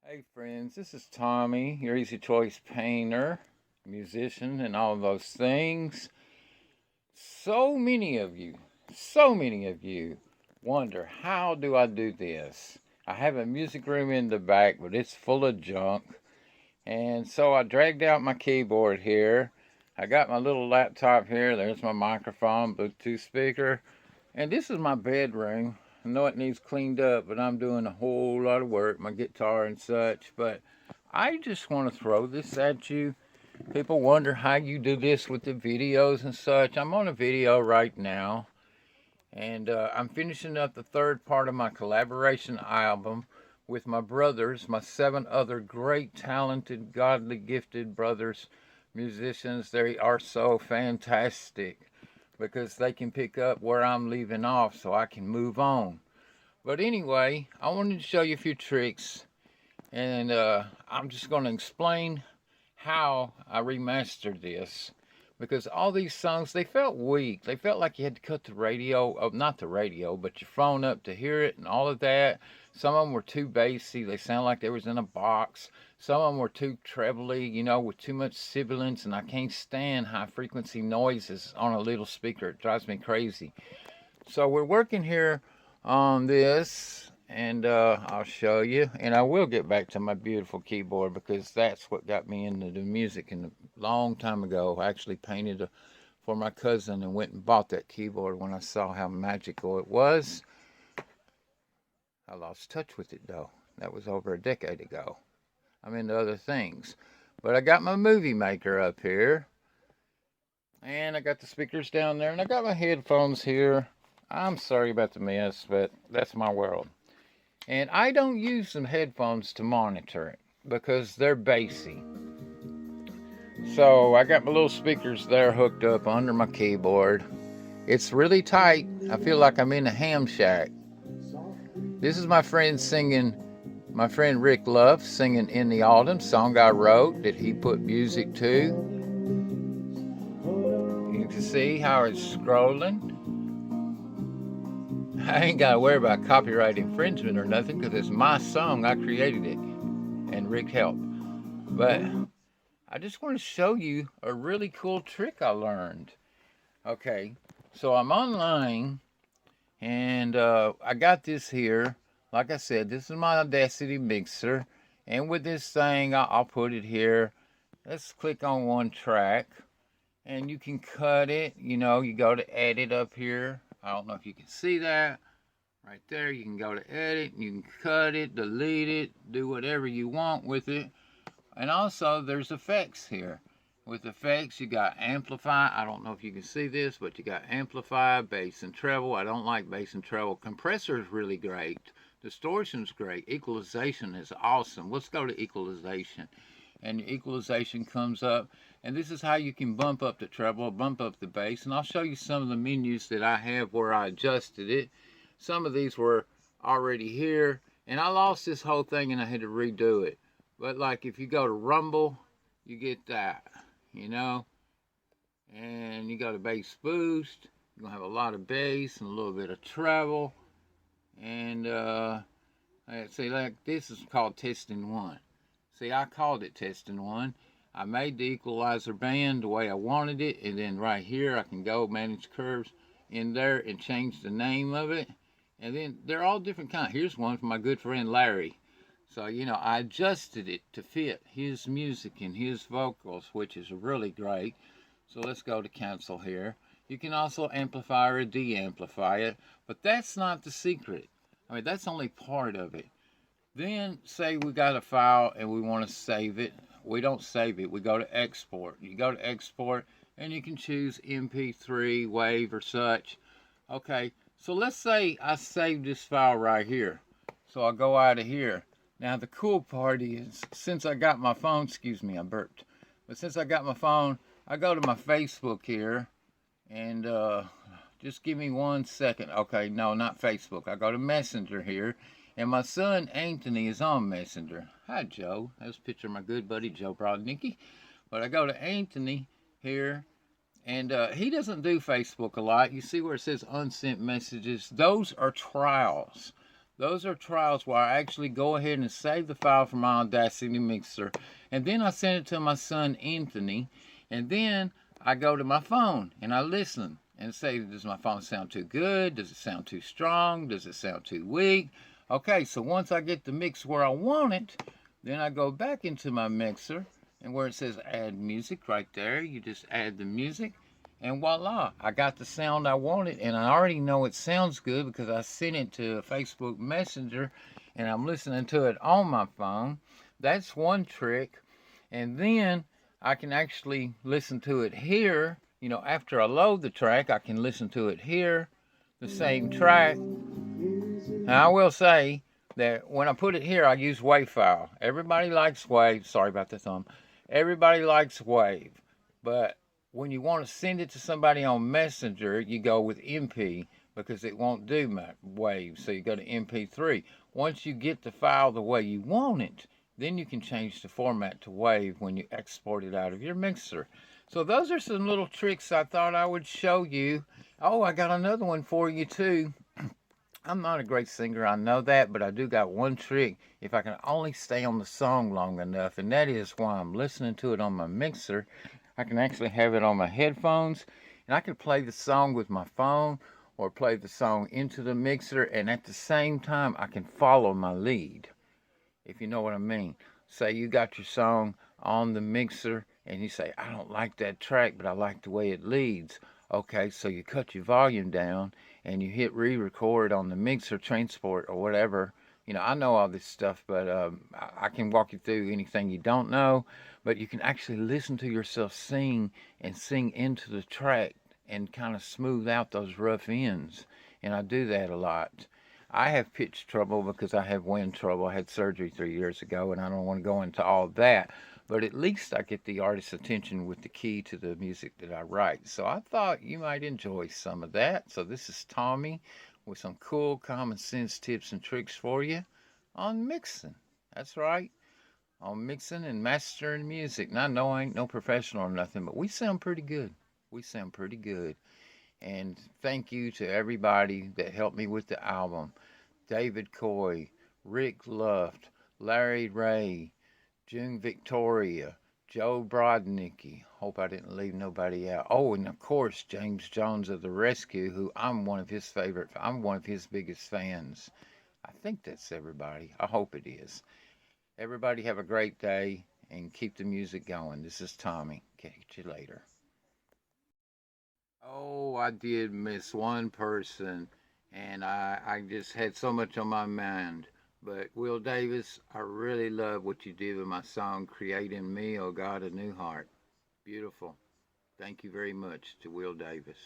Hey friends, this is Tommy, your Easy Choice painter, musician, and all those things. So many of you wonder, how do I do this? I have a music room in the back, but it's full of junk. And so I dragged out my keyboard here. I got my little laptop here. There's my microphone, Bluetooth speaker. And this is my bedroom. I know it needs cleaned up, but I'm doing a whole lot of work, my guitar and such. But I just want to throw this at you. People wonder how you do this with the videos and such. I'm on a video right now, and I'm finishing up the third part of my collaboration album with my brothers, my 7 other great, talented, godly, gifted brothers, musicians. They are so fantastic because they can pick up where I'm leaving off so I can move on. But anyway, I wanted to show you a few tricks, and I'm just going to explain how I remastered this, because all these songs, they felt weak. They felt like you had to cut the radio, not the radio, but your phone up to hear it and all of that. Some of them were too bassy. They sound like they was in a box. Some of them were too trebly, with too much sibilance, and I can't stand high frequency noises on a little speaker. It drives me crazy. So we're working here on this, and I'll show you, and I will get back to my beautiful keyboard because that's what got me into the music. And a long time ago, I actually painted for my cousin and went and bought that keyboard when I saw how magical it was. I lost touch with it though. That was over a decade ago. I'm into other things. But I got my movie maker up here, and I got the speakers down there, and I got my headphones here. I'm sorry about the mess, but that's my world. And I don't use some headphones to monitor it because they're bassy. So I got my little speakers there hooked up under my keyboard. It's really tight. I feel like I'm in a ham shack. This is my friend singing, my friend Rick Love singing In the Autumn, song I wrote that he put music to. You can see how it's scrolling. I ain't got to worry about copyright infringement or nothing because it's my song. I created it, and Rick helped. But I just want to show you a really cool trick I learned. Okay, so I'm online, and I got this here. Like I said, this is my Audacity mixer, and with this thing, I'll put it here. Let's click on one track, and you can cut it. You go to edit up here. I don't know if you can see that. Right there, you can go to edit, you can cut it, delete it, do whatever you want with it. And also, there's effects here. With effects, you got amplify. I don't know if you can see this, but you got amplify, bass and treble. I don't like bass and treble. Compressor is really great. Distortion's great. Equalization is awesome. Let's go to equalization. And equalization comes up. And this is how you can bump up the treble, bump up the bass. And I'll show you some of the menus that I have where I adjusted it. Some of these were already here. And I lost this whole thing and I had to redo it. But like if you go to Rumble, you get that, and you go to bass boost, you're gonna have a lot of bass and a little bit of treble. And see, like this is called testing one. See, I called it testing one. I made the equalizer band the way I wanted it, and then right here I can go manage curves in there and change the name of it. And then they're all different kinds. Here's one from my good friend Larry. So, I adjusted it to fit his music and his vocals, which is really great. So let's go to cancel here. You can also amplify or de-amplify it, but that's not the secret. I mean, that's only part of it. Then, say we got a file and we want to save it. We don't save it. We go to export. You go to export, and you can choose MP3, WAV, or such. Okay, so let's say I saved this file right here. So I'll go out of here. Now the cool part is, since I got my phone, excuse me, I burped. But since I got my phone, I go to my Facebook here, and just give me 1 second. Okay, no, not Facebook. I go to Messenger here, and my son Anthony is on Messenger. Hi, Joe. That's a picture of my good buddy Joe Brodnicki. But I go to Anthony here, and he doesn't do Facebook a lot. You see where it says unsent messages? Those are trials. Those are trials where I actually go ahead and save the file from my Audacity mixer, and then I send it to my son Anthony, and then I go to my phone and I listen and say, does my phone sound too good? Does it sound too strong? Does it sound too weak? Okay, so once I get the mix where I want it, then I go back into my mixer, and where it says add music right there, you just add the music, and voila, I got the sound I wanted, and I already know it sounds good because I sent it to Facebook Messenger and I'm listening to it on my phone. That's one trick. And then I can actually listen to it here. You know, after I load the track, I can listen to it here, the same track. Now, I will say that when I put it here, I use WAV file. Everybody likes WAV. Sorry about the thumb. Everybody likes WAV. But when you want to send it to somebody on Messenger, you go with MP because it won't do WAV. So you go to MP3. Once you get the file the way you want it, then you can change the format to WAV when you export it out of your mixer. So those are some little tricks I thought I would show you. Oh, I got another one for you too. I'm not a great singer, I know that, but I do got one trick if I can only stay on the song long enough, and that is while I'm listening to it on my mixer, I can actually have it on my headphones, and I can play the song with my phone or play the song into the mixer, and at the same time, I can follow my lead, if you know what I mean. Say you got your song on the mixer, and you say, I don't like that track, but I like the way it leads. Okay, so you cut your volume down and you hit re-record on the mixer transport or whatever. You know, I know all this stuff, but I can walk you through anything you don't know. But you can actually listen to yourself sing and sing into the track and kind of smooth out those rough ends. And I do that a lot. I have pitch trouble because I have wind trouble. I had surgery 3 years ago, and I don't want to go into all that. But at least I get the artist's attention with the key to the music that I write. So I thought you might enjoy some of that. So this is Tommy with some cool common sense tips and tricks for you on mixing. That's right, on mixing and mastering music. Now, no, I ain't no professional or nothing, but we sound pretty good. We sound pretty good. And thank you to everybody that helped me with the album. David Coy, Rick Luft, Larry Ray, June Victoria, Joe Brodnicki. Hope I didn't leave nobody out. Oh, and of course, James Jones of the Rescue, who I'm one of his biggest fans. I think that's everybody. I hope it is. Everybody have a great day and keep the music going. This is Tommy. Catch you later. Oh, I did miss one person, and I just had so much on my mind. But Will Davis, I really love what you did with my song, Create in Me, Oh God, a New Heart. Beautiful. Thank you very much to Will Davis.